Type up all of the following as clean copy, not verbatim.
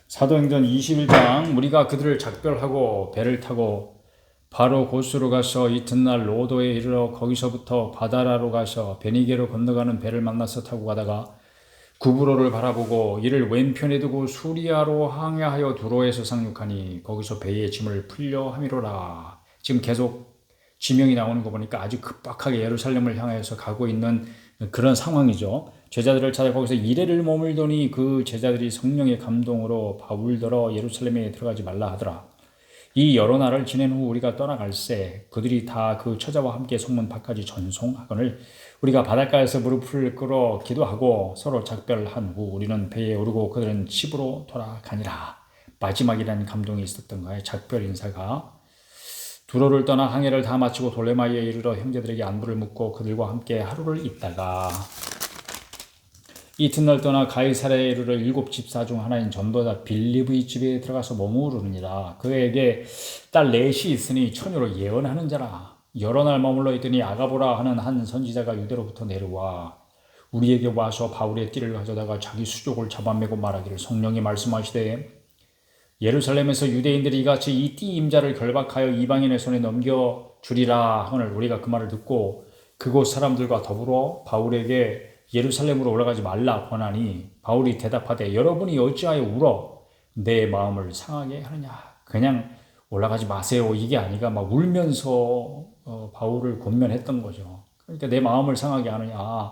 사도행전 21장 우리가 그들을 작별하고 배를 타고 바로 고스로 가서 이튿날 로도에 이르러 거기서부터 바다라로 가서 베니게로 건너가는 배를 만나서 타고 가다가 구브로를 바라보고 이를 왼편에 두고 수리아로 항해하여 두로에서 상륙하니 거기서 배의 짐을 풀려 함이로라. 지금 계속 지명이 나오는 거 보니까 아주 급박하게 예루살렘을 향해서 가고 있는 그런 상황이죠. 제자들을 찾아 거기서 이레를 머물더니 그 제자들이 성령의 감동으로 바울더러 예루살렘에 들어가지 말라 하더라. 이 여러 날을 지낸 후 우리가 떠나갈새 그들이 다 그 처자와 함께 성문 밖까지 전송하거늘 우리가 바닷가에서 무릎을 꿇어 기도하고 서로 작별한 후 우리는 배에 오르고 그들은 집으로 돌아가니라. 마지막이라는 감동이 있었던 거예요. 작별 인사가. 두로를 떠나 항해를 다 마치고 돌레마이에 이르러 형제들에게 안부를 묻고 그들과 함께 하루를 있다가 이튿날 떠나 가이사랴에 이르러 7집사 중 하나인 전도자 빌립의 집에 들어가서 머무르느니라. 그에게 딸 넷이 있으니 처녀로 예언하는 자라. 여러 날 머물러 있더니 아가보라 하는 한 선지자가 유대로부터 내려와 우리에게 와서 바울의 띠를 가져다가 자기 수족을 잡아매고 말하기를 성령이 말씀하시되 예루살렘에서 유대인들이 이같이 이 띠 임자를 결박하여 이방인의 손에 넘겨주리라 하거늘 우리가 그 말을 듣고 그곳 사람들과 더불어 바울에게 예루살렘으로 올라가지 말라 권하니 바울이 대답하되 여러분이 어찌하여 울어 내 마음을 상하게 하느냐. 그냥 올라가지 마세요 이게 아니라 막 울면서 바울을 권면했던 거죠. 그러니까 내 마음을 상하게 하느냐.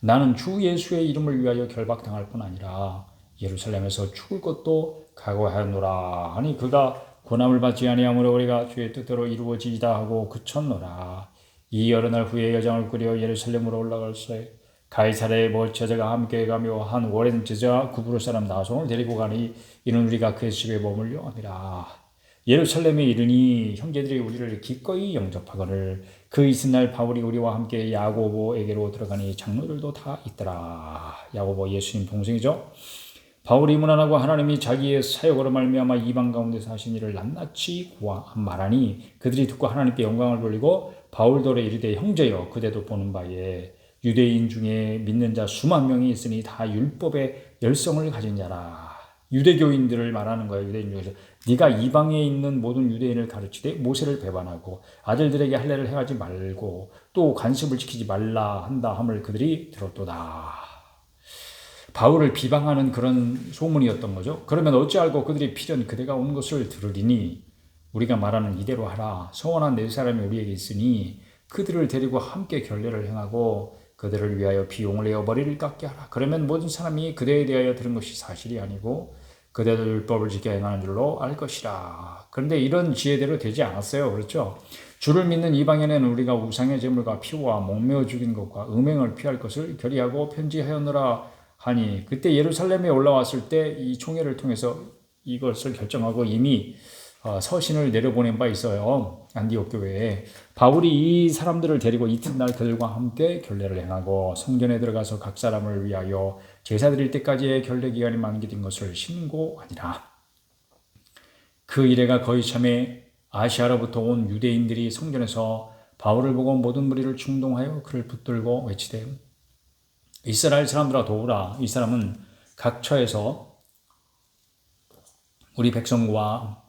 나는 주 예수의 이름을 위하여 결박당할 뿐 아니라 예루살렘에서 죽을 것도 각오하였노라 하니 그가 고난을 받지 아니하므로 우리가 주의 뜻대로 이루어지이다 하고 그쳤노라. 이 여러 날 후에 여정을 꾸려 예루살렘으로 올라갈새 가이사랴에 제자가 함께 가며 한 오랜 제자 구브로 사람 나손을 데리고 가니 이는 우리가 그의 집에 머물려 함이라. 예루살렘에 이르니 형제들이 우리를 기꺼이 영접하거늘 그 이튿날 바울이 우리와 함께 야고보에게로 들어가니 장로들도 다 있더라. 야고보 예수님 동생이죠. 바울이 문안하고 하나님이 자기의 사역으로 말미암아 이방 가운데서 하신 일을 낱낱이 말하니 그들이 듣고 하나님께 영광을 돌리고 바울더러 이르되 형제여 그대도 보는 바에 유대인 중에 믿는 자 수만 명이 있으니 다 율법의 열성을 가진 자라. 유대교인들을 말하는 거예요. 유대인 중에서 네가 이방에 있는 모든 유대인을 가르치되 모세를 배반하고 아들들에게 할례를 행하지 말고 또 관습을 지키지 말라 한다 함을 그들이 들었도다. 바울을 비방하는 그런 소문이었던 거죠. 그러면 어찌알고 그들이 필연 그대가 온 것을 들으리니 우리가 말하는 이대로 하라. 서원한 네 사람이 우리에게 있으니 그들을 데리고 함께 결례를 행하고 그들을 위하여 비용을 내어 머리를 깎게 하라. 그러면 모든 사람이 그대에 대하여 들은 것이 사실이 아니고 그대도 율법을 지켜 행하는 줄로 알 것이라. 그런데 이런 지혜대로 되지 않았어요. 그렇죠? 주를 믿는 이방인에는 우리가 우상의 제물과 피와 목매어 죽인 것과 음행을 피할 것을 결의하고 편지하였노라 하니 그때 예루살렘에 올라왔을 때 이 총회를 통해서 이것을 결정하고 이미 서신을 내려보낸 바 있어요. 안디옥 교회에. 바울이 이 사람들을 데리고 이튿날 그들과 함께 결례를 행하고 성전에 들어가서 각 사람을 위하여 제사 드릴 때까지의 결례 기간이 만기된 것을 신고하니라. 그 이래가 거의 참에 아시아로부터 온 유대인들이 성전에서 바울을 보고 모든 무리를 충동하여 그를 붙들고 외치되 이스라엘 사람들아 도우라. 이 사람은 각 처에서 우리 백성과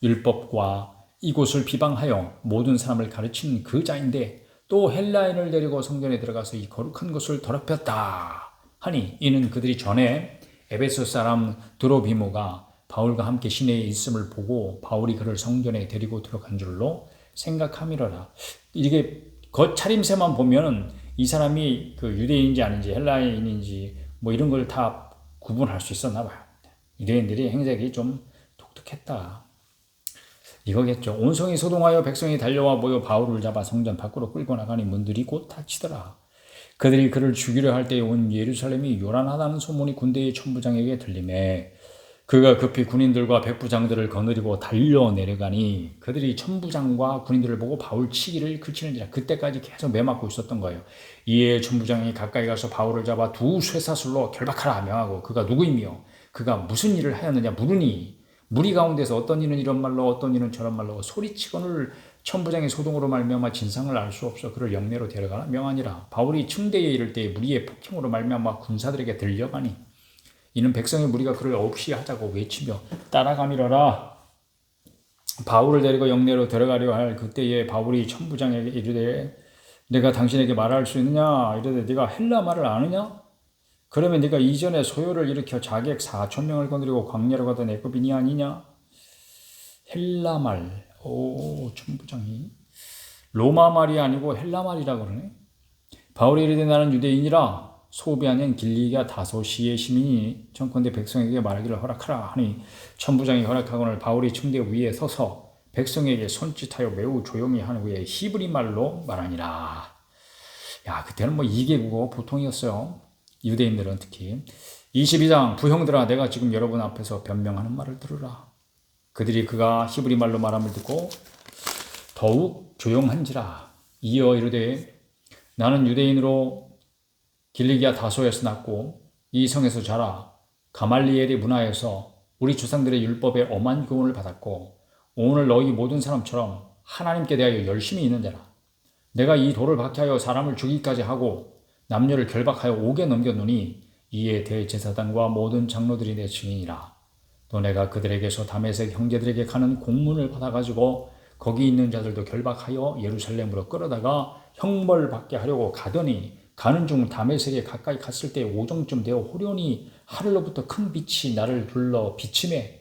율법과 이곳을 비방하여 모든 사람을 가르친 그 자인데 또 헬라인을 데리고 성전에 들어가서 이 거룩한 것을 더럽혔다 하니 이는 그들이 전에 에베소 사람 드로비모가 바울과 함께 시내에 있음을 보고 바울이 그를 성전에 데리고 들어간 줄로 생각함이로라. 이게 겉차림새만 보면 이 사람이 그 유대인인지 아닌지 헬라인인지 뭐 이런 걸 다 구분할 수 있었나 봐요. 유대인들이 행색이 좀 독특했다. 이거겠죠. 온성이 소동하여 백성이 달려와 모여 바울을 잡아 성전 밖으로 끌고 나가니 문들이 곧 닫히더라. 그들이 그를 죽이려 할 때에 온 예루살렘이 요란하다는 소문이 군대의 천부장에게 들리매 그가 급히 군인들과 백부장들을 거느리고 달려 내려가니 그들이 천부장과 군인들을 보고 바울 치기를 그치는지라. 그때까지 계속 매맞고 있었던 거예요. 이에 천부장이 가까이 가서 바울을 잡아 두 쇠사슬로 결박하라 명하고 그가 누구이며 그가 무슨 일을 하였느냐 물으니 무리 가운데서 어떤 이는 이런 말로 어떤 이는 저런 말로 소리치거늘 천부장의 소동으로 말미암아 진상을 알 수 없어 그를 영내로 데려가라 명하니라. 바울이 층대에 이를 때에 무리의 폭행으로 말미암아 군사들에게 들려가니 이는 백성의 무리가 그를 없이 하자고 외치며 따라가미러라. 바울을 데리고 영내로 들어가려 할 그때에 바울이 천부장에게 이르되 내가 당신에게 말할 수 있느냐? 이르되 네가 헬라 말을 아느냐? 그러면 네가 이전에 소요를 일으켜 자객 4,000명을 건드리고 광야로 가던 애굽인이 아니냐? 헬라 말. 오, 천부장이 로마 말이 아니고 헬라 말이라 그러네. 바울이 이르되 나는 유대인이라 소비 아닌 길리기아 다소시의 시민이 청컨대 백성에게 말하기를 허락하라 하니 천부장이 허락하거늘 바울이 침대 위에 서서 백성에게 손짓하여 매우 조용히 한 후에 히브리 말로 말하니라. 야, 그때는 뭐 이개국어 보통이었어요. 유대인들은 특히. 22장 부형들아 내가 지금 여러분 앞에서 변명하는 말을 들으라. 그들이 그가 히브리 말로 말함을 듣고 더욱 조용한지라. 이어 이르되 나는 유대인으로 길리기아 다소에서 났고 이 성에서 자라 가말리엘의 문화에서 우리 조상들의 율법에 엄한 교훈을 받았고 오늘 너희 모든 사람처럼 하나님께 대하여 열심히 있는 자라. 내가 이 돌을 박해하여 사람을 죽이기까지 하고 남녀를 결박하여 옥에 넘겼노니 이에 대제사장과 모든 장로들이 내 증인이라. 또 내가 그들에게서 다메섹 형제들에게 가는 공문을 받아가지고 거기 있는 자들도 결박하여 예루살렘으로 끌어다가 형벌받게 하려고 가더니 가는 중 다메섹에 가까이 갔을 때 오정쯤 되어 호련히 하늘로부터 큰 빛이 나를 둘러 비치매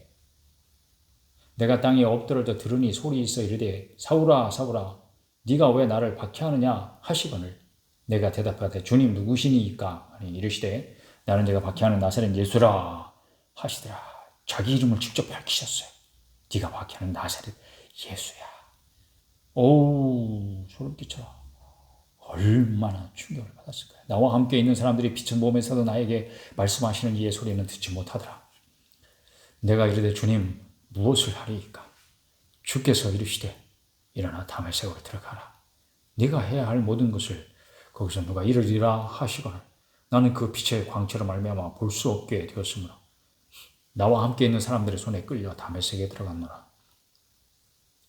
내가 땅에 엎드러져 들으니 소리 있어 이르되 사울아 사울아 네가 왜 나를 박해하느냐 하시거늘 내가 대답하되 주님 누구시니이까 하니 이르시되 나는 제가 박해하는 나사렛 예수라 하시더라. 자기 이름을 직접 밝히셨어요. 네가 박해하는 나사렛 예수야. 오우 소름 끼쳐라. 얼마나 충격을 받았을까요? 나와 함께 있는 사람들이 빛을 보면서도 나에게 말씀하시는 이의 소리는 듣지 못하더라. 내가 이르되 주님 무엇을 하리이까? 주께서 이르시되 일어나 다메섹으로 들어가라. 네가 해야 할 모든 것을 거기서 누가 이르리라 하시거늘 나는 그 빛의 광채로 말미암아 볼 수 없게 되었으므로 나와 함께 있는 사람들의 손에 끌려 다메섹에 들어갔노라.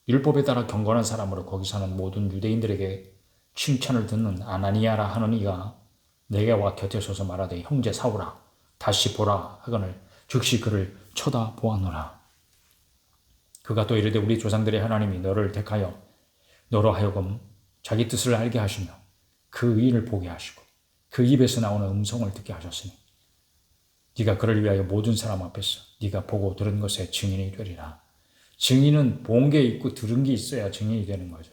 율법에 따라 경건한 사람으로 거기 사는 모든 유대인들에게 칭찬을 듣는 아나니아라 하는 이가 내게 와 곁에 서서 말하되 형제 사울아 다시 보라 하거늘 즉시 그를 쳐다보았노라. 그가 또 이르되 우리 조상들의 하나님이 너를 택하여 너로 하여금 자기 뜻을 알게 하시며 그 의인을 보게 하시고 그 입에서 나오는 음성을 듣게 하셨으니 네가 그를 위하여 모든 사람 앞에서 네가 보고 들은 것의 증인이 되리라. 증인은 본 게 있고 들은 게 있어야 증인이 되는 거죠.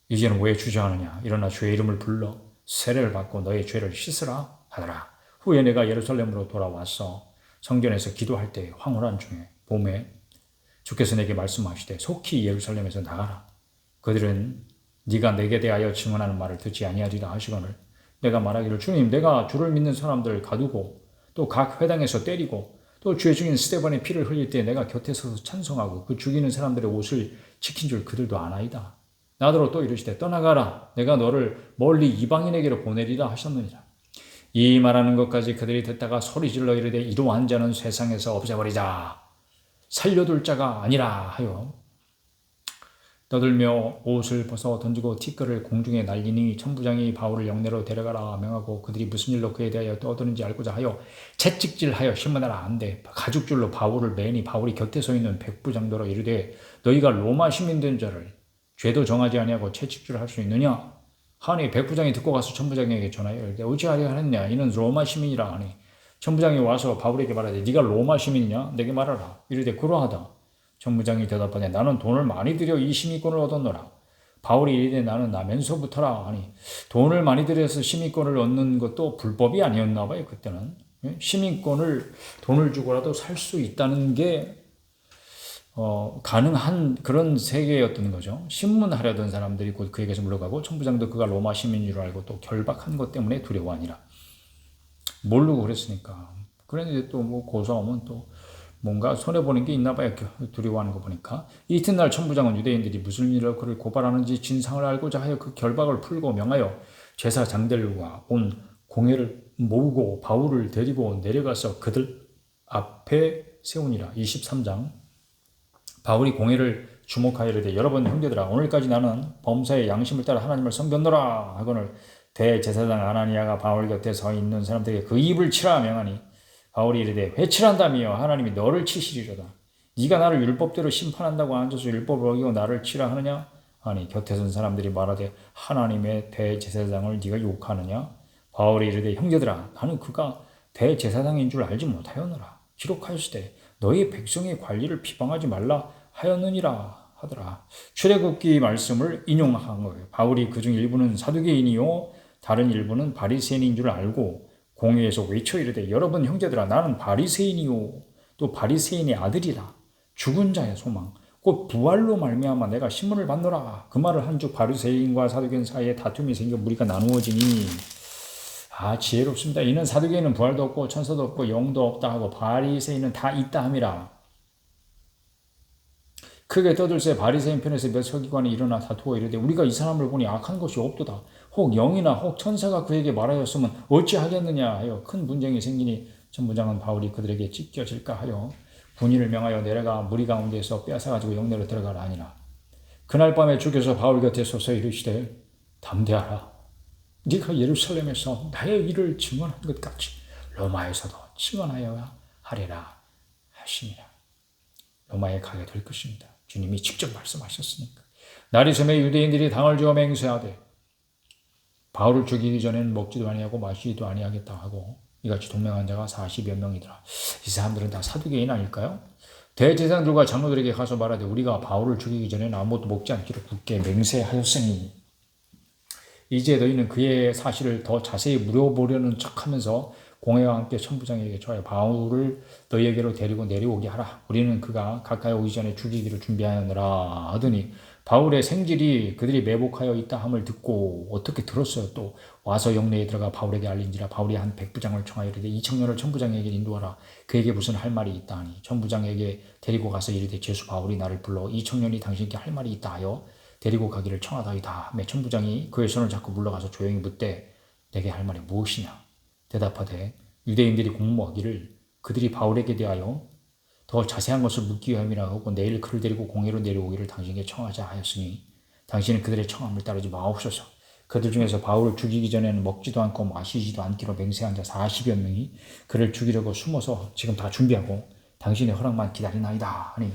이제는 왜 주저하느냐? 일어나 주의 이름을 불러 세례를 받고 너의 죄를 씻으라 하더라. 후에 내가 예루살렘으로 돌아와서 성전에서 기도할 때 황홀한 중에 봄에 주께서 내게 말씀하시되 속히 예루살렘에서 나가라. 그들은 네가 내게 대하여 증언하는 말을 듣지 아니하리라 하시거늘 내가 말하기를 주님 내가 주를 믿는 사람들을 가두고 또 각 회당에서 때리고 또 주의 증인 스데반의 피를 흘릴 때 내가 곁에 서서 찬송하고 그 죽이는 사람들의 옷을 지킨 줄 그들도 아나이다. 나더러 또 이르시되 떠나가라. 내가 너를 멀리 이방인에게로 보내리라 하셨느니라. 이 말하는 것까지 그들이 듣다가 소리질러 이르되 이러한 자는 세상에서 없애버리자. 살려둘 자가 아니라 하여 떠들며 옷을 벗어 던지고 티끌을 공중에 날리니 천부장이 바울을 영내로 데려가라 명하고 그들이 무슨 일로 그에 대하여 떠드는지 알고자 하여 채찍질하여 신문하라 한데 가죽줄로 바울을 매니 바울이 곁에 서 있는 백부장도로 이르되 너희가 로마 시민 된 자를 죄도 정하지 아니하고 채찍질할 수 있느냐 하니 백부장이 듣고 가서 천부장에게 전하여 이르되 어찌하려 하느냐 이는 로마 시민이라 하니 천부장이 와서 바울에게 말하되 네가 로마 시민이냐 내게 말하라 이르되 그러하다. 천부장이 대답하되 나는 돈을 많이 들여 이 시민권을 얻었노라. 바울이 이르되 나는 나면서부터라 하니 돈을 많이 들여서 시민권을 얻는 것도 불법이 아니었나 봐요. 그때는 시민권을 돈을 주고라도 살 수 있다는 게 가능한 그런 세계였던 거죠. 신문하려던 사람들이 곧 그에게서 물러가고 천부장도 그가 로마 시민인 줄 알고 또 결박한 것 때문에 두려워하니라. 모르고 그랬으니까. 그런데 또 뭐 고소하면 또 뭔가 손해보는 게 있나 봐요. 두려워하는 거 보니까. 이튿날 천부장은 유대인들이 무슨 일로 그를 고발하는지 진상을 알고자 하여 그 결박을 풀고 명하여 제사장들과 온 공회를 모으고 바울을 데리고 내려가서 그들 앞에 세우니라. 23장 바울이 공회를 주목하여 이르되 여러분 형제들아 오늘까지 나는 범사의 양심을 따라 하나님을 섬겼노라 하거늘 대제사장 아나니아가 바울 곁에 서 있는 사람들에게 그 입을 치라 명하니 바울이 이르되 회칠한다며 하나님이 너를 치시리로다. 네가 나를 율법대로 심판한다고 앉아서 율법을 어기고 나를 치라 하느냐? 아니 곁에 선 사람들이 말하되 하나님의 대제사장을 네가 욕하느냐? 바울이 이르되 형제들아 나는 그가 대제사장인 줄 알지 못하였노라. 기록하였으되 너희 백성의 관리를 비방하지 말라 하였느니라 하더라. 출애굽기 말씀을 인용한 거예요. 바울이 그중 일부는 사두개인이요 다른 일부는 바리새인인 줄 알고 공회에서 외쳐 이르되 여러분 형제들아 나는 바리새인이요 또 바리새인의 아들이라. 죽은 자의 소망 곧 부활로 말미암아 내가 신문을 받노라. 그 말을 한즉 바리새인과 사두개인 사이에 다툼이 생겨 무리가 나누어지니 지혜롭습니다. 이는 사두개인은 부활도 없고 천사도 없고 영도 없다 하고 바리새인은 다 있다 함이라. 크게 떠들새 바리새인 편에서 몇 서기관이 일어나 다투어 이르되 우리가 이 사람을 보니 악한 것이 없도다. 혹 영이나 혹 천사가 그에게 말하였으면 어찌하겠느냐 하여 큰 분쟁이 생기니 천부장은 바울이 그들에게 찢겨질까 하여 군인을 명하여 내려가 무리 가운데에서 빼앗아가지고 영내로 들어가라 하니라. 그날 밤에 주께서 바울 곁에 서서 이르시되 담대하라. 네가 예루살렘에서 나의 일을 증언한 것 같이 로마에서도 증언하여야 하리라 하시니라. 로마에 가게 될 것입니다. 주님이 직접 말씀하셨으니까. 날이 새매 유대인들이 당을 지어 맹세하되 바울을 죽이기 전에는 먹지도 아니하고 마시지도 아니하겠다 하고 이같이 동맹한 자가 40여 명이더라. 이 사람들은 다 사두개인 아닐까요? 대제사장들과 장로들에게 가서 말하되 우리가 바울을 죽이기 전에는 아무것도 먹지 않기로 굳게 맹세하였으니 이제 너희는 그의 사실을 더 자세히 물어보려는 척하면서 공회와 함께 천부장에게 저의 바울을 너희에게로 데리고 내려오게 하라. 우리는 그가 가까이 오기 전에 죽이기를 준비하느라 하더니 바울의 생질이 그들이 매복하여 있다 함을 듣고 어떻게 들었어요. 또 와서 영내에 들어가 바울에게 알린지라. 바울이 한 백부장을 청하여 이르되 이 청년을 천부장에게 인도하라. 그에게 무슨 할 말이 있다 하니 천부장에게 데리고 가서 이르되 제수 바울이 나를 불러 이 청년이 당신께 할 말이 있다 하여 데리고 가기를 청하다이다. 천부장이 그의 손을 잡고 물러가서 조용히 묻되 내게 할 말이 무엇이냐? 대답하되 유대인들이 공모하기를 그들이 바울에게 대하여 더 자세한 것을 묻기 위함이라 하고 내일 그를 데리고 공회로 내려오기를 당신에게 청하자 하였으니 당신은 그들의 청함을 따르지 마옵소서. 그들 중에서 바울을 죽이기 전에는 먹지도 않고 마시지도 않기로 맹세한 자 40여 명이 그를 죽이려고 숨어서 지금 다 준비하고 당신의 허락만 기다리나이다 하니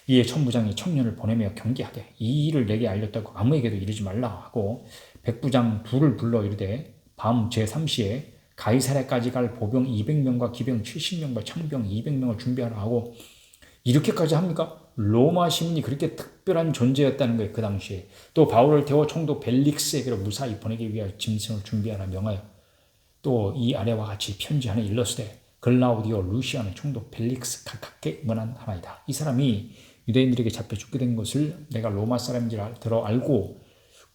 이에 천부장이 청년을 보내며 경계하되 이 일을 내게 알렸다고 아무에게도 이르지 말라 하고 백부장 둘을 불러 이르되 밤 제3시에 가이사랴까지 갈 보병 200명과 기병 70명과 창병 200명을 준비하라 하고 이렇게까지 합니까? 로마 시민이 그렇게 특별한 존재였다는 거예요. 그 당시에. 또 바울을 태워 총독 벨릭스에게로 무사히 보내기 위하여 짐승을 준비하라 명하여 또 이 아래와 같이 편지하는 일러스되 글라우디오 루시아는 총독 벨릭스 각각께 문안하나이다. 이 사람이 유대인들에게 잡혀 죽게 된 것을 내가 로마 사람인지 들어 알고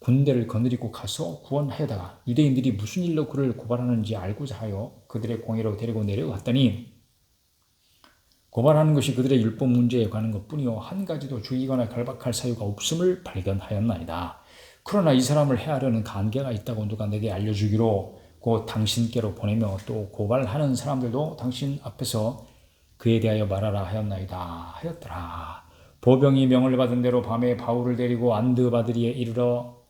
군대를 거느리고 가서 구원하여다가 유대인들이 무슨 일로 그를 고발하는지 알고자 하여 그들의 공회로 데리고 내려갔더니 고발하는 것이 그들의 율법 문제에 관한 것뿐이요 한 가지도 죽이거나 결박할 사유가 없음을 발견하였나이다. 그러나 이 사람을 해하려는 간계가 있다고 누가 내게 알려주기로 곧 당신께로 보내며 또 고발하는 사람들도 당신 앞에서 그에 대하여 말하라 하였나이다 하였더라. 보병이 명을 받은 대로 밤에 바울을 데리고 안드바드리에 이르러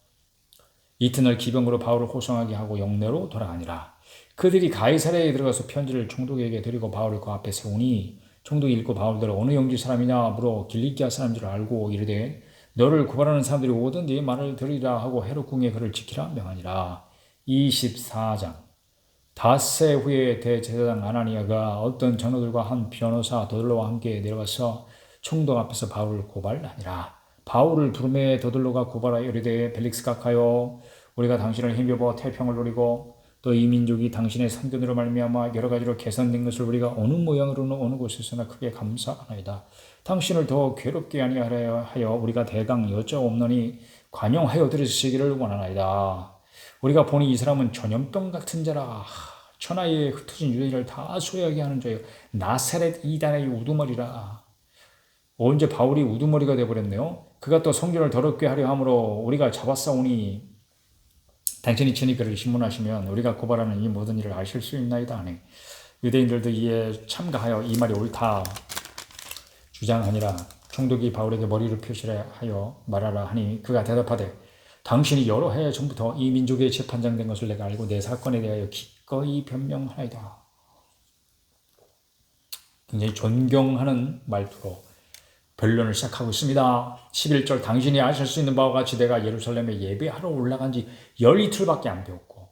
이튿날 기병으로 바울을 호송하게 하고 영내로 돌아가니라. 그들이 가이사랴에 들어가서 편지를 총독에게 드리고 바울을 그 앞에 세우니 총독이 읽고 바울대로 어느 영지 사람이냐 물어 길리기아 사람인 줄 알고 이르되 너를 고발하는 사람들이 오든지 말을 들으리라 하고 헤롯궁에 그를 지키라 명하니라. 24장 닷새 후에 대제사장 아나니아가 어떤 장로들과 한 변호사 더들로와 함께 내려가서 총독 앞에서 바울을 고발하니라. 바울을 부름에 더들로가 고발하여 이르되 벨릭스 각하여 우리가 당신을 힘입어 태평을 노리고 또 이 민족이 당신의 선견으로 말미암아 여러 가지로 개선된 것을 우리가 어느 모양으로는 어느 곳에서나 크게 감사하나이다. 당신을 더 괴롭게 아니하려 하여 우리가 대강 여짜옵노니 관용하여 들으시기를 원하나이다. 우리가 보니 이 사람은 전염병 같은 자라. 천하에 흩어진 유대인을 다 소유하게 하는 자요 나사렛 이단의 우두머리라. 언제 바울이 우두머리가 되어버렸네요. 그가 또 성전을 더럽게 하려 함으로 우리가 잡았사오니 당신이 친히 그를 신문하시면 우리가 고발하는 이 모든 일을 아실 수 있나이다 하니 유대인들도 이에 참가하여 이 말이 옳다 주장하니라. 총독이 바울에게 머리를 표시하여 말하라 하니 그가 대답하되 당신이 여러 해 전부터 이 민족의 재판장 된 것을 내가 알고 내 사건에 대하여 기꺼이 변명하나이다. 굉장히 존경하는 말투로 변론을 시작하고 있습니다. 11절 당신이 아실 수 있는 바와 같이 내가 예루살렘에 예배하러 올라간 지 열이틀밖에 안 되었고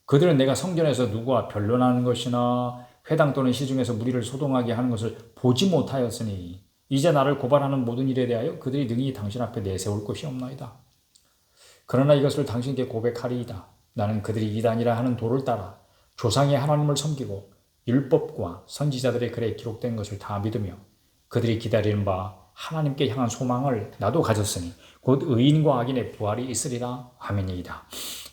그들은 내가 성전에서 누구와 변론하는 것이나 회당 또는 시중에서 무리를 소동하게 하는 것을 보지 못하였으니 이제 나를 고발하는 모든 일에 대하여 그들이 능히 당신 앞에 내세울 것이 없나이다. 그러나 이것을 당신께 고백하리이다. 나는 그들이 이단이라 하는 도를 따라 조상의 하나님을 섬기고 율법과 선지자들의 글에 기록된 것을 다 믿으며 그들이 기다리는 바 하나님께 향한 소망을 나도 가졌으니 곧 의인과 악인의 부활이 있으리라. 아멘이다.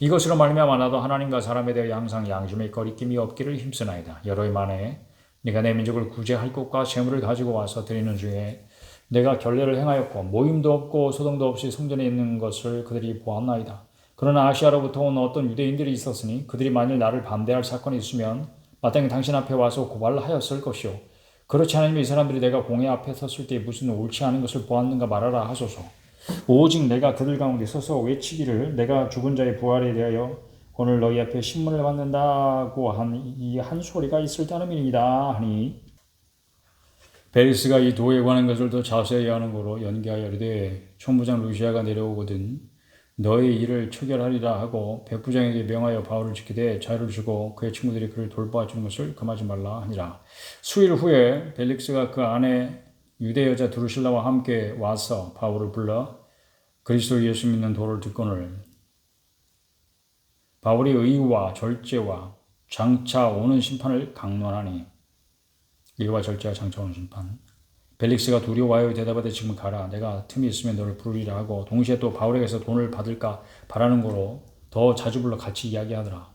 이것으로 말미암아 나도 하나님과 사람에 대하여 항상 양심의 거리낌이 없기를 힘쓰나이다. 여러 해 만에 네가 내 민족을 구제할 것과 재물을 가지고 와서 드리는 중에 내가 결례를 행하였고 모임도 없고 소동도 없이 성전에 있는 것을 그들이 보았나이다. 그러나 아시아로부터 온 어떤 유대인들이 있었으니 그들이 만일 나를 반대할 사건이 있으면 마땅히 당신 앞에 와서 고발하였을 것이요 그렇지 않으면 이 사람들이 내가 공회 앞에 섰을 때 무슨 옳지 않은 것을 보았는가 말하라 하소서. 오직 내가 그들 가운데 서서 외치기를 내가 죽은 자의 부활에 대하여 오늘 너희 앞에 신문을 받는다고 한 이 한 소리가 있을 따름이니이다 하니 벨리스가 이 도에 관한 것을 더 자세히 하는 거로 연기하여 이르되 총부장 루시아가 내려오거든 너의 일을 처결하리라 하고 백부장에게 명하여 바울을 지키되 자유를 주고 그의 친구들이 그를 돌보아주는 것을 금하지 말라 하니라. 수일 후에 벨릭스가 그 아내 유대 여자 드루실라와 함께 와서 바울을 불러 그리스도 예수 믿는 도를 듣거늘 바울이 의와 절제와 장차 오는 심판을 강론하니 의와 절제와 장차 오는 심판 벨릭스가 두려워하여 대답하되 지금 가라. 내가 틈이 있으면 너를 부르리라 하고 동시에 또 바울에게서 돈을 받을까 바라는 거로 더 자주 불러 같이 이야기하더라.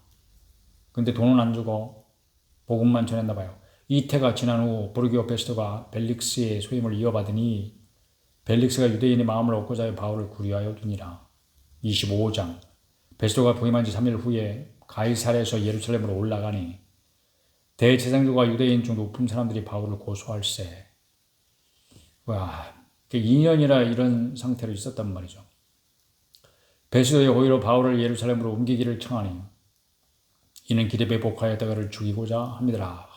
근데 돈은 안 주고 복음만 전했나 봐요. 이태가 지난 후 보르기오 베스토가 벨릭스의 소임을 이어받으니 벨릭스가 유대인의 마음을 얻고자 하여 바울을 구류하여 두니라. 25장 베스토가 부임한 지 3일 후에 가이사랴에서 예루살렘으로 올라가니 대제사장들과 유대인 중 높은 사람들이 바울을 고소할세. 와, 2년이나 이런 상태로 있었단 말이죠. 베스도의 호의로 바울을 예루살렘으로 옮기기를 청하니 이는 기렙에 복하였다 그를 죽이고자 합니다.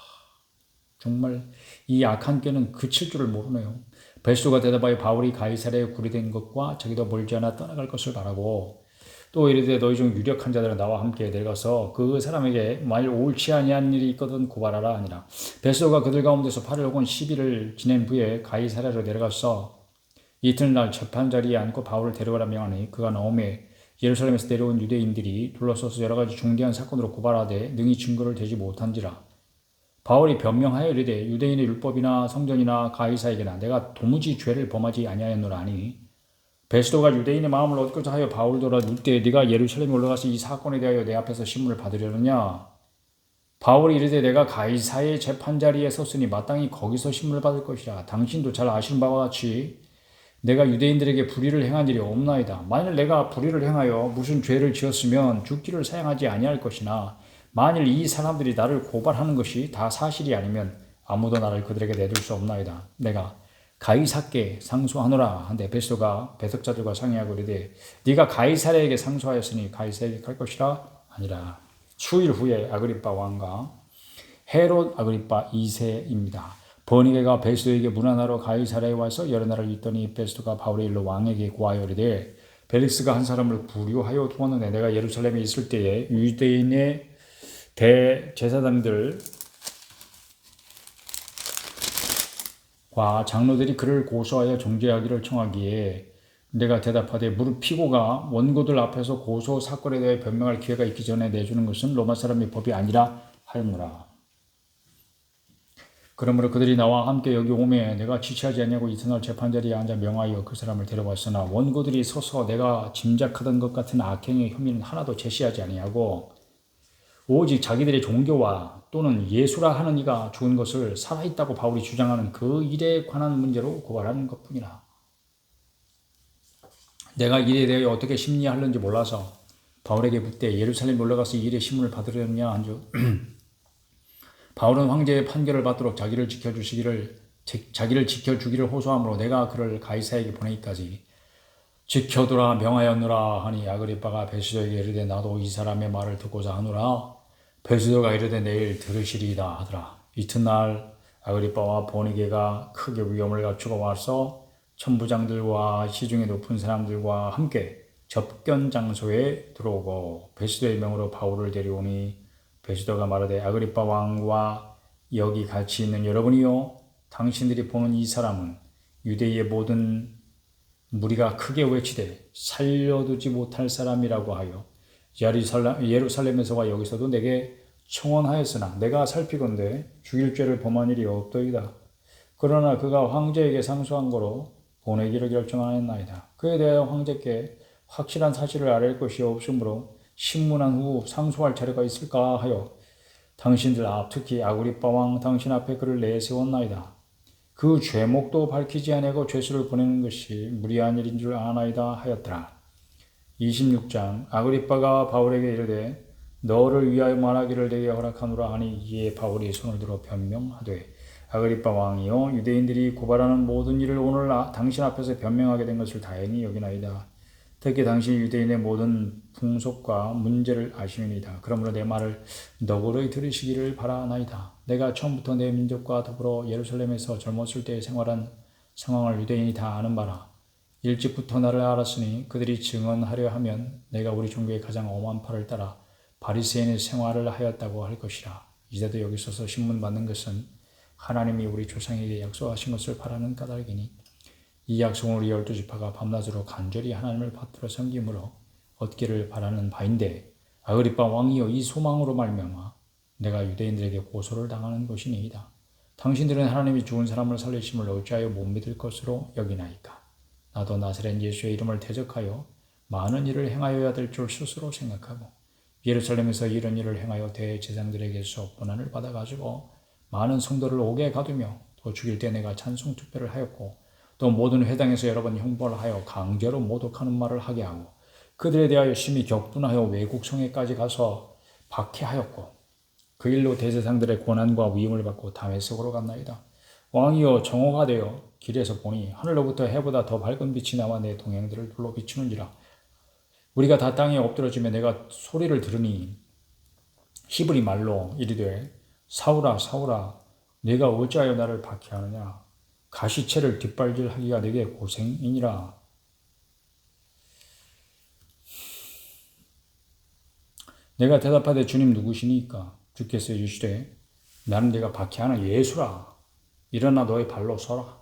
정말 이 악한 꾀는 그칠 줄을 모르네요. 베스도가 대답하여 바울이 가이사랴에 구리된 것과 자기도 멀지 않아 떠나갈 것을 바라고 또 이르되 너희 중 유력한 자들은 나와 함께 내려가서 그 사람에게 만일 옳지 아니한 일이 있거든 고발하라 하니라. 베스도가 그들 가운데서 8일 혹은 10일을 지낸 후에 가이사랴로 내려가서 이튿날 재판 자리에 앉고 바울을 데려가라 명하니 그가 나오매 예루살렘에서 내려온 유대인들이 둘러서서 여러 가지 중대한 사건으로 고발하되 능히 증거를 대지 못한지라. 바울이 변명하여 이르되 유대인의 율법이나 성전이나 가이사에게나 내가 도무지 죄를 범하지 아니하였노라 하니 베스도가 유대인의 마음을 얻고자 하여 바울더라 묻되 네가 예루살렘에 올라가서 이 사건에 대하여 내 앞에서 신문을 받으려느냐. 바울이 이르되 내가 가이사의 재판자리에 섰으니 마땅히 거기서 신문을 받을 것이라. 당신도 잘 아시는 바와 같이 내가 유대인들에게 불의를 행한 일이 없나이다. 만일 내가 불의를 행하여 무슨 죄를 지었으면 죽기를 사양하지 아니할 것이나 만일 이 사람들이 나를 고발하는 것이 다 사실이 아니면 아무도 나를 그들에게 내둘 수 없나이다. 내가 가이사께 상소하노라 한데 베스도가 배석자들과 상의하고 이르되 네가 가이사랴에게 상소하였으니 가이사에게 갈 것이라 아니라. 수일 후에 아그리빠 왕과 헤롯 아그리빠 2세입니다. 버니게가 베스도에게 문안하러 가이사랴에 와서 여러 날을 있더니 베스도가 바울의 일로 왕에게 고하여 이르되 벨릭스가 한 사람을 구류하여 두었는데 내가 예루살렘에 있을 때에 유대인의 대제사장들 과 장로들이 그를 고소하여 정죄하기를 청하기에 내가 대답하되 무릇 피고가 원고들 앞에서 고소 사건에 대해 변명할 기회가 있기 전에 내주는 것은 로마 사람의 법이 아니라 하였노라. 그러므로 그들이 나와 함께 여기 오매 내가 지체하지 아니하고 이튿날 재판자리에 앉아 명하여 그 사람을 데려왔으나 원고들이 서서 내가 짐작하던 것 같은 악행의 혐의는 하나도 제시하지 아니하고 오직 자기들의 종교와 또는 예수라 하는 이가 죽은 것을 살아있다고 바울이 주장하는 그 일에 관한 문제로 고발하는 것뿐이라. 내가 이에 대해 어떻게 심리하는지 몰라서 바울에게 묻되 예루살렘에 올라가서 이 일의 신문을 받으려느냐 한즉 바울은 황제의 판결을 받도록 자기를 지켜주기를 호소하므로 내가 그를 가이사에게 보내기까지 지켜두라 명하였노라 하니 아그리빠가 베스도에게 이르되 나도 이 사람의 말을 듣고자 하노라. 베스도가 이르되 내일 들으시리이다 하더라. 이튿날 아그리빠와 보니게가 크게 위험을 갖추고 와서 천부장들과 시중에 높은 사람들과 함께 접견 장소에 들어오고 베스도의 명으로 바울을 데려오니 베스도가 말하되 아그리빠 왕과 여기 같이 있는 여러분이요 당신들이 보는 이 사람은 유대의 모든 무리가 크게 외치되 살려두지 못할 사람이라고 하여 예루살렘에서와 여기서도 내게 청원하였으나 내가 살피건대 죽일 죄를 범한 일이 없더이다. 그러나 그가 황제에게 상소한 거로 보내기를 결정하였나이다. 그에 대하여 황제께 확실한 사실을 알릴 것이 없으므로 신문한 후 상소할 자료가 있을까 하여 당신들 앞 특히 아그리빠 왕 당신 앞에 그를 내세웠나이다. 그 죄목도 밝히지 아니하고 죄수를 보내는 것이 무리한 일인 줄 아나이다 하였더라. 26장 아그리빠가 바울에게 이르되 너를 위하여 말하기를 내게 허락하노라 하니 이에 바울이 손을 들어 변명하되 아그리빠 왕이여 유대인들이 고발하는 모든 일을 오늘 당신 앞에서 변명하게 된 것을 다행히 여기나이다. 특히 당신이 유대인의 모든 풍속과 문제를 아시니이다. 그러므로 내 말을 너그러이 들으시기를 바라나이다. 내가 처음부터 내 민족과 더불어 예루살렘에서 젊었을 때 생활한 상황을 유대인이 다 아는 바라. 일찍부터 나를 알았으니 그들이 증언하려 하면 내가 우리 종교의 가장 엄한 팔을 따라 바리새인의 생활을 하였다고 할 것이라. 이제도 여기 서서 신문 받는 것은 하나님이 우리 조상에게 약속하신 것을 바라는 까닭이니 이 약속은 우리 12지파가 밤낮으로 간절히 하나님을 받들어 섬김으로 얻기를 바라는 바인데 아그리빠 왕이여 이 소망으로 말미암아 내가 유대인들에게 고소를 당하는 것이니이다. 당신들은 하나님이 죽은 사람을 살리심을 어찌하여 못 믿을 것으로 여기나이까. 나도 나사렛 예수의 이름을 대적하여 많은 일을 행하여야 될 줄 스스로 생각하고 예루살렘에서 이런 일을 행하여 대제사장들에게서 고난을 받아가지고 많은 성도를 옥에 가두며 또 죽일 때 내가 찬송 투표를 하였고 또 모든 회당에서 여러 번 형벌을 하여 강제로 모독하는 말을 하게 하고 그들에 대하여 심히 격분하여 외국 성에까지 가서 박해하였고 그 일로 대제사장들의 고난과 위임을 받고 다메섹으로 갔나이다. 왕이여 정오가 되어 길에서 보니 하늘로부터 해보다 더 밝은 빛이 나와 내 동행들을 둘러 비추는지라. 우리가 다 땅에 엎드러지며 내가 소리를 들으니 히브리 말로 이르되 사울아 사울아 네가 어찌하여 나를 박해하느냐. 가시채를 뒷발질하기가 내게 고생이니라. 내가 대답하되 주님 누구시니까? 주께서 이르시되 나는 네가 박해하는 예수라. 일어나 너의 발로 서라.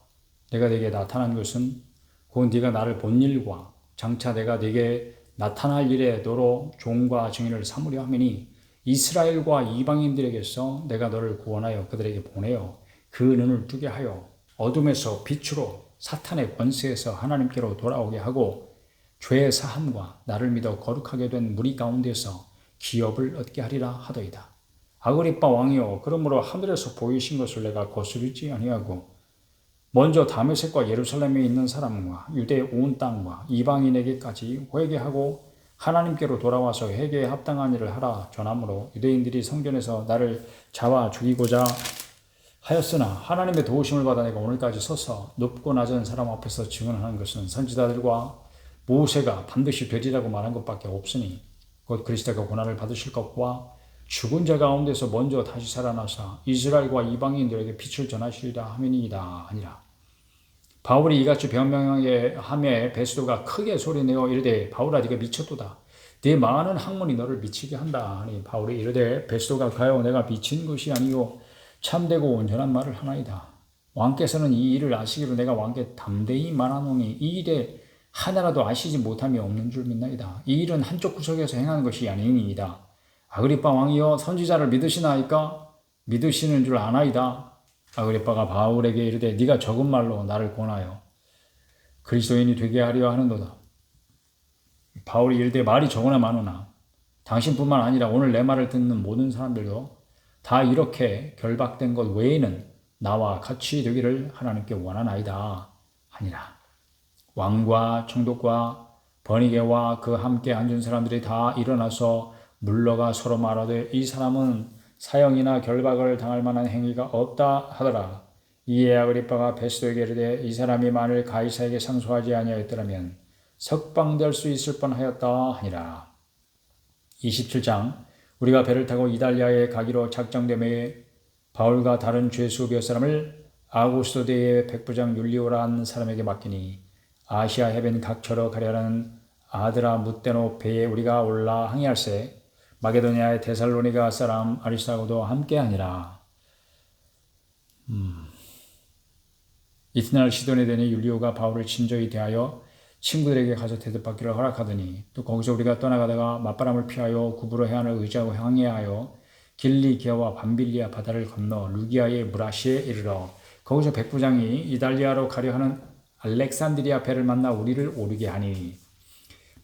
내가 네게 나타난 것은 곧 네가 나를 본 일과 장차 내가 네게 나타날 일에 너로 종과 증인을 삼으려 하매니 이스라엘과 이방인들에게서 내가 너를 구원하여 그들에게 보내어 그 눈을 뜨게 하여 어둠에서 빛으로 사탄의 권세에서 하나님께로 돌아오게 하고 죄의 사함과 나를 믿어 거룩하게 된 무리 가운데서 기업을 얻게 하리라 하더이다. 아그리빠 왕이여 그러므로 하늘에서 보이신 것을 내가 거스르지 아니하고 먼저 다메섹과 예루살렘에 있는 사람과 유대 온 땅과 이방인에게까지 회개하고 하나님께로 돌아와서 회개에 합당한 일을 하라 전하므로 유대인들이 성전에서 나를 잡아 죽이고자 하였으나 하나님의 도우심을 받아 내가 오늘까지 서서 높고 낮은 사람 앞에서 증언하는 것은 선지자들과 모세가 반드시 되리라고 말한 것밖에 없으니 곧 그리스도가 고난을 받으실 것과 죽은 자 가운데서 먼저 다시 살아나사 이스라엘과 이방인들에게 빛을 전하시리라 하매니이다 아니라. 바울이 이같이 변명하게 하매 베스도가 크게 소리내어 이르되 바울아 네가 미쳤도다. 네 많은 학문이 너를 미치게 한다 하니 바울이 이르되 베스도가 가요 내가 미친 것이 아니요 참되고 온전한 말을 하나이다. 왕께서는 이 일을 아시기로 내가 왕께 담대히 말하노니 이 일에 하나라도 아시지 못함이 없는 줄 믿나이다. 이 일은 한쪽 구석에서 행하는 것이 아니니이다. 아그리빠 왕이여 선지자를 믿으시나이까? 믿으시는 줄 아나이다. 아그리빠가 바울에게 이르되 네가 적은 말로 나를 권하여 그리스도인이 되게 하려 하는도다. 바울이 이르되 말이 적으나 많으나 당신뿐만 아니라 오늘 내 말을 듣는 모든 사람들도 다 이렇게 결박된 것 외에는 나와 같이 되기를 하나님께 원하나이다 하니라. 왕과 총독과 버니게와 그 함께 앉은 사람들이 다 일어나서 물러가 서로 말하되 이 사람은 사형이나 결박을 당할 만한 행위가 없다 하더라. 이에 아그리빠가 베스도에게 이르되 이 사람이 만일 가이사에게 상소하지 아니하였더라면 석방될 수 있을 뻔하였다 하니라. 27장 우리가 배를 타고 이달리아에 가기로 작정됨에 바울과 다른 죄수 몇 사람을 아구스도대의 백부장 율리오라 한 사람에게 맡기니 아시아 해변 각처로 가려는 아드라 무테노 배에 우리가 올라 항해할세 마게도니아의 데살로니가 사람 아리스타고도 함께하니라. 이튿날 시돈에 되니 율리오가 바울을 친절히 대하여 친구들에게 가서 대접받기를 허락하더니 또 거기서 우리가 떠나가다가 맞바람을 피하여 구부로 해안을 의지하고 항해하여 길리기아와 밤빌리아 바다를 건너 루기아의 무라시에 이르러 거기서 백부장이 이달리아로 가려 하는 알렉산드리아 배를 만나 우리를 오르게 하니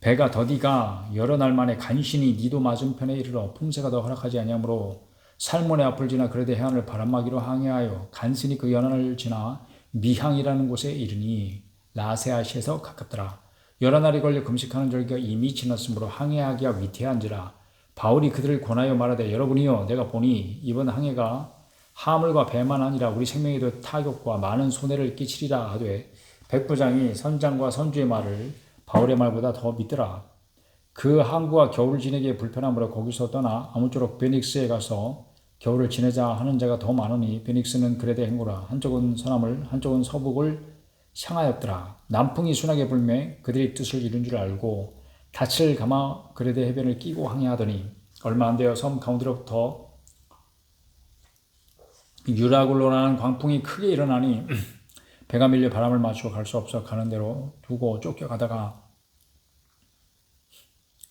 배가 더디가 여러 날 만에 간신히 니도 맞은편에 이르러 풍세가 더 허락하지 아니하므로 살몬의 앞을 지나 그레데 해안을 바람막이로 항해하여 간신히 그 연안을 지나 미항이라는 곳에 이르니 라세아시에서 가깝더라. 여러 날이 걸려 금식하는 절기가 이미 지났으므로 항해하기가 위태한지라. 바울이 그들을 권하여 말하되 여러분이여 내가 보니 이번 항해가 하물과 배만 아니라 우리 생명에도 타격과 많은 손해를 끼치리라 하되 백부장이 선장과 선주의 말을 바울의 말보다 더 믿더라. 그 항구가 겨울 지내기에 불편하므로 거기서 떠나 아무쪼록 베닉스에 가서 겨울을 지내자 하는 자가 더 많으니 베닉스는 그레데 행고라. 한쪽은 서남을 한쪽은 서북을 향하였더라. 남풍이 순하게 불매 그들이 뜻을 이룬 줄 알고 닻을 감아 그레데 해변을 끼고 항해하더니 얼마 안 되어 섬 가운데로부터 유라굴로라는 광풍이 크게 일어나니 배가 밀려 바람을 맞추고 갈 수 없어 가는 대로 두고 쫓겨가다가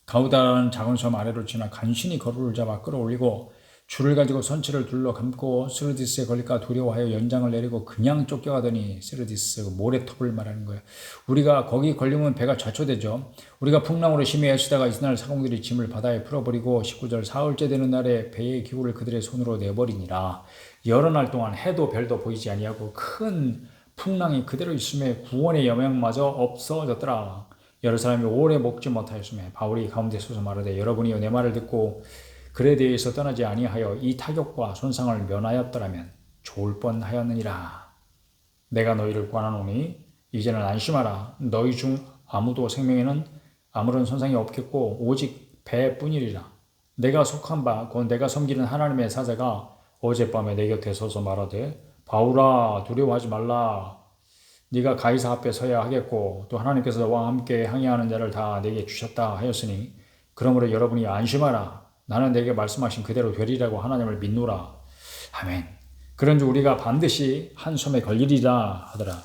가우다라는 작은 섬 아래로 지나 간신히 거루를 잡아 끌어올리고 줄을 가지고 선체를 둘러 감고 스르디스에 걸릴까 두려워하여 연장을 내리고 그냥 쫓겨가더니 스르디스 모래톱을 말하는 거예요. 우리가 거기 걸리면 배가 좌초되죠. 우리가 풍랑으로 심히 애쓰다가 이튿날 사공들이 짐을 바다에 풀어버리고 19절 사흘째 되는 날에 배의 기구를 그들의 손으로 내버리니라. 여러 날 동안 해도 별도 보이지 아니하고 큰 풍랑이 그대로 있음에 구원의 여명마저 없어졌더라. 여러 사람이 오래 먹지 못하였음에 바울이 가운데 서서 말하되 여러분이여 내 말을 듣고 그레데에서 떠나지 아니하여 이 타격과 손상을 면하였더라면 좋을 뻔하였느니라. 내가 너희를 권하노니 이제는 안심하라. 너희 중 아무도 생명에는 아무런 손상이 없겠고 오직 배뿐이리라. 내가 속한 바 곧 내가 섬기는 하나님의 사자가 어젯밤에 내 곁에 서서 말하되 바울아 두려워하지 말라. 네가 가이사 앞에 서야 하겠고 또 하나님께서 너와 함께 항해하는 자를 다 내게 주셨다 하였으니 그러므로 여러분이 안심하라. 나는 내게 말씀하신 그대로 되리라고 하나님을 믿노라. 아멘. 그런즉 우리가 반드시 한 섬에 걸리리라 하더라.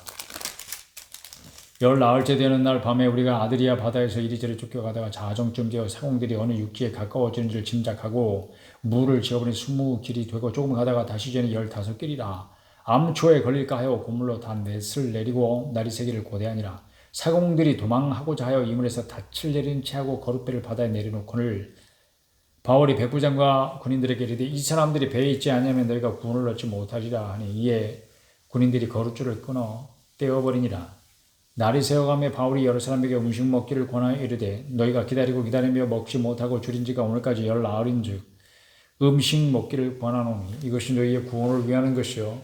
14일째 되는 날 밤에 우리가 아드리아 바다에서 이리저리 쫓겨가다가 자정쯤 되어 사공들이 어느 육지에 가까워지는 줄 짐작하고 물을 지어버린 20길이 되고 조금 가다가 다시 전에 15길이라. 암초에 걸릴까 하여 고물로 다 넷을 내리고 날이 새기를 고대하니라. 사공들이 도망하고자 하여 이물에서 닻을 내린 채하고 거룻배를 바다에 내려놓거늘 바울이 백부장과 군인들에게 이르되 이 사람들이 배에 있지 않으면 너희가 구원을 얻지 못하리라 하니 이에 군인들이 거룻줄을 끊어 떼어버리니라. 날이 새어가며 바울이 여러 사람에게 음식 먹기를 권하여 이르되 너희가 기다리고 기다리며 먹지 못하고 줄인 지가 오늘까지 14일인즉 음식 먹기를 권하노니 이것이 너희의 구원을 위하는 것이요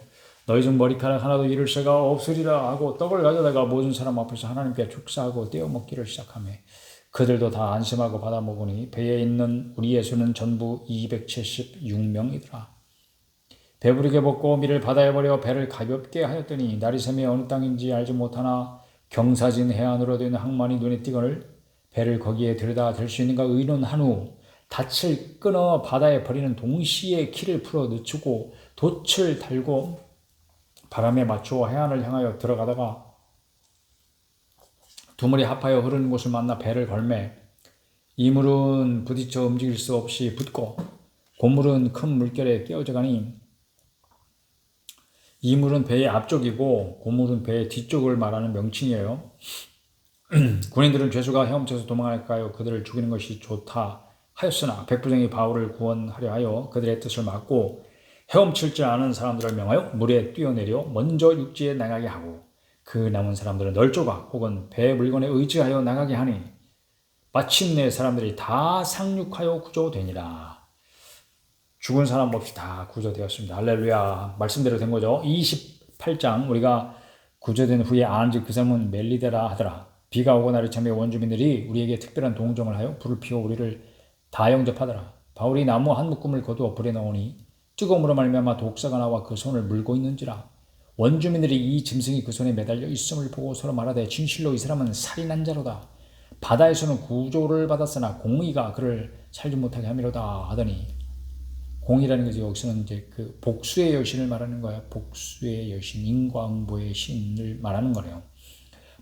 너희 중 머리카락 하나도 잃을 새가 없으리라 하고 떡을 가져다가 모든 사람 앞에서 하나님께 축사하고 떼어 먹기를 시작하며 그들도 다 안심하고 받아 먹으니 배에 있는 우리의 수는 전부 276명이더라. 배부르게 먹고 밀을 바다에 버려 배를 가볍게 하였더니 날이 새며 어느 땅인지 알지 못하나 경사진 해안으로 된 항만이 눈에 띄거늘 배를 거기에 들여다 댈 수 있는가 의논한 후 닻을 끊어 바다에 버리는 동시에 키를 풀어 늦추고 돛을 달고 바람에 맞추어 해안을 향하여 들어가다가 두물이 합하여 흐르는 곳을 만나 배를 걸매 이물은 부딪혀 움직일 수 없이 붙고 고물은 큰 물결에 깨어져 가니 이물은 배의 앞쪽이고 고물은 배의 뒤쪽을 말하는 명칭이에요. 군인들은 죄수가 헤엄쳐서 도망할까요? 그들을 죽이는 것이 좋다 하였으나 백부장이 바울을 구원하려 하여 그들의 뜻을 막고 헤엄칠 줄 아는 사람들을 명하여 물에 뛰어내려 먼저 육지에 나가게 하고 그 남은 사람들은 널조각 혹은 배 물건에 의지하여 나가게 하니 마침내 사람들이 다 상륙하여 구조되니라. 죽은 사람 없이 다 구조되었습니다. 할렐루야. 말씀대로 된 거죠. 28장 우리가 구조된 후에 아는즉 그 사람은 멜리데라 하더라. 비가 오고 날이 참에 원주민들이 우리에게 특별한 동정을 하여 불을 피워 우리를 다 영접하더라. 바울이 나무 한 묶음을 거두어 불에 넣으니 뜨거움으로 말미암아 독사가 나와 그 손을 물고 있는지라. 원주민들이 이 짐승이 그 손에 매달려 있음을 보고 서로 말하되 진실로 이 사람은 살인한 자로다. 바다에서는 구조를 받았으나 공의가 그를 살지 못하게 함이로다 하더니, 공이라는 것이 여기서는 이제 그 복수의 여신을 말하는 거야. 복수의 여신, 인과응보의 신을 말하는 거래요.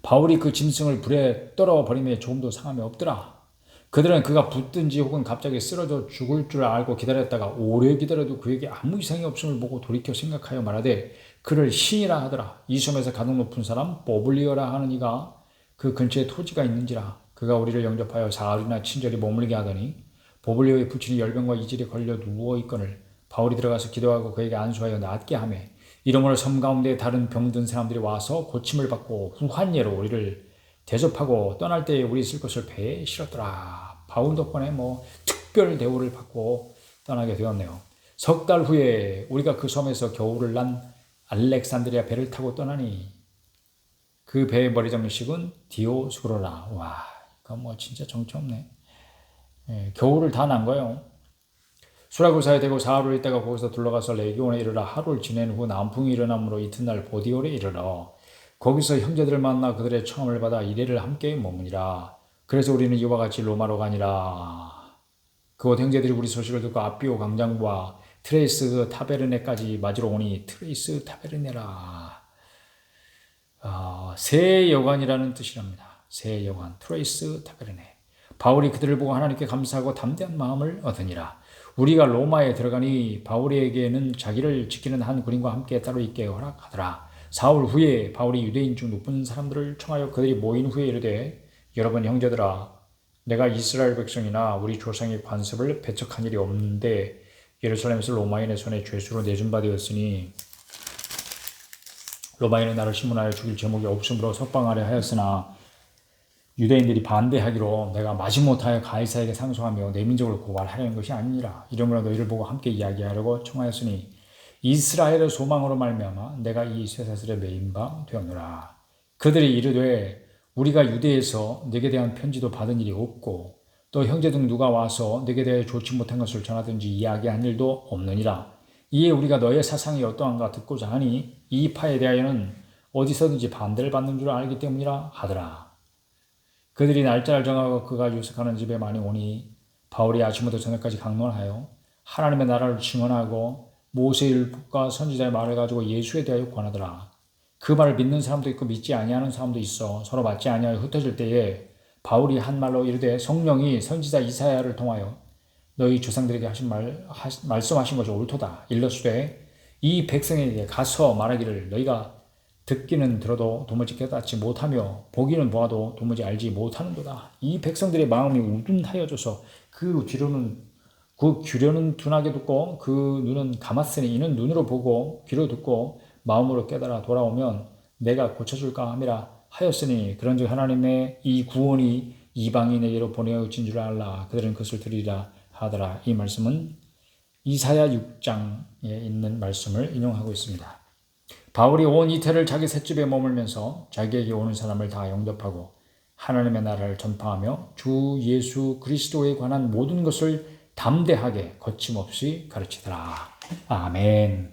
바울이 그 짐승을 불에 떨어 버림에 조금도 상함이 없더라. 그들은 그가 붙든지 혹은 갑자기 쓰러져 죽을 줄 알고 기다렸다가 오래 기다려도 그에게 아무 이상이 없음을 보고 돌이켜 생각하여 말하되 그를 신이라 하더라. 이 섬에서 가장 높은 사람 보블리오라 하는 이가 그 근처에 토지가 있는지라. 그가 우리를 영접하여 사흘이나 친절히 머물게 하더니 보블리오의 부친이 열병과 이질에 걸려 누워 있거늘 바울이 들어가서 기도하고 그에게 안수하여 낫게 하며 이러므로 섬 가운데 다른 병든 사람들이 와서 고침을 받고 후한 예로 우리를 대접하고 떠날 때에 우리 있을 것을 배에 실었더라. 바울 덕분에 특별 대우를 받고 떠나게 되었네요. 석 달 후에 우리가 그 섬에서 겨울을 난 알렉산드리아 배를 타고 떠나니 그 배의 머리 잡는 식은 디오스구로라. 와, 이거 진짜 정처 없네. 겨울을 다 난 거예요. 수라구사에 대고 사흘을 있다가 거기서 둘러가서 레기온에 이르러 하루를 지낸 후 남풍이 일어나므로 이튿날 보디올에 이르러 거기서 형제들을 만나 그들의 청함을 받아 이레를 함께 머무니라. 그래서 우리는 이와 같이 로마로 가니라. 그곳 형제들이 우리 소식을 듣고 아비오 광장과 트레이스 타베르네까지 맞으러 오니 트레이스 타베르네라. 새 여관이라는 뜻이랍니다. 새 여관, 트레이스 타베르네. 바울이 그들을 보고 하나님께 감사하고 담대한 마음을 얻으니라. 우리가 로마에 들어가니 바울에게는 자기를 지키는 한 군인과 함께 따로 있게 허락하더라. 사흘 후에 바울이 유대인 중 높은 사람들을 청하여 그들이 모인 후에 이르되 여러분 형제들아, 내가 이스라엘 백성이나 우리 조상의 관습을 배척한 일이 없는데 예루살렘에서 로마인의 손에 죄수로 내준 바 되었으니 로마인은 나를 신문하여 죽일 제목이 없으므로 석방하려 하였으나 유대인들이 반대하기로 내가 마지못하여 가이사에게 상소하며 내 민족을 고발하려는 것이 아니니라. 이러므로 너희를 보고 함께 이야기하려고 청하였으니 이스라엘의 소망으로 말미암아 내가 이 쇠사슬에 매인 바 되었노라. 그들이 이르되 우리가 유대에서 네게 대한 편지도 받은 일이 없고 또 형제 등 누가 와서 네게 대해 좋지 못한 것을 전하든지 이야기한 일도 없느니라. 이에 우리가 너의 사상이 어떠한가 듣고자 하니 이 파에 대하여는 어디서든지 반대를 받는 줄 알기 때문이라 하더라. 그들이 날짜를 정하고 그가 유숙하는 집에 많이 오니 바울이 아침부터 저녁까지 강론하여 하나님의 나라를 증언하고 모세의 율법과 선지자의 말을 가지고 예수에 대하여 권하더라. 그 말을 믿는 사람도 있고 믿지 아니하는 사람도 있어 서로 맞지 아니하여 흩어질 때에 바울이 한 말로 이르되 성령이 선지자 이사야를 통하여 너희 조상들에게 말씀하신 것이 옳도다. 일러스되 이 백성에게 가서 말하기를 너희가 듣기는 들어도 도무지 깨닫지 못하며 보기는 보아도 도무지 알지 못하는도다. 이 백성들의 마음이 우둔하여져서 그 귀로는 둔하게 듣고 그 눈은 감았으니 이는 눈으로 보고 귀로 듣고 마음으로 깨달아 돌아오면 내가 고쳐줄까 함이라 하였으니 그런즉 하나님의 이 구원이 이방인에게로 보내어진 줄 알라. 그들은 그것을 들으리라 하더라. 이 말씀은 이사야 6장에 있는 말씀을 인용하고 있습니다. 바울이 온 이태를 자기 셋집에 머물면서 자기에게 오는 사람을 다 영접하고 하나님의 나라를 전파하며 주 예수 그리스도에 관한 모든 것을 담대하게 거침없이 가르치더라. 아멘.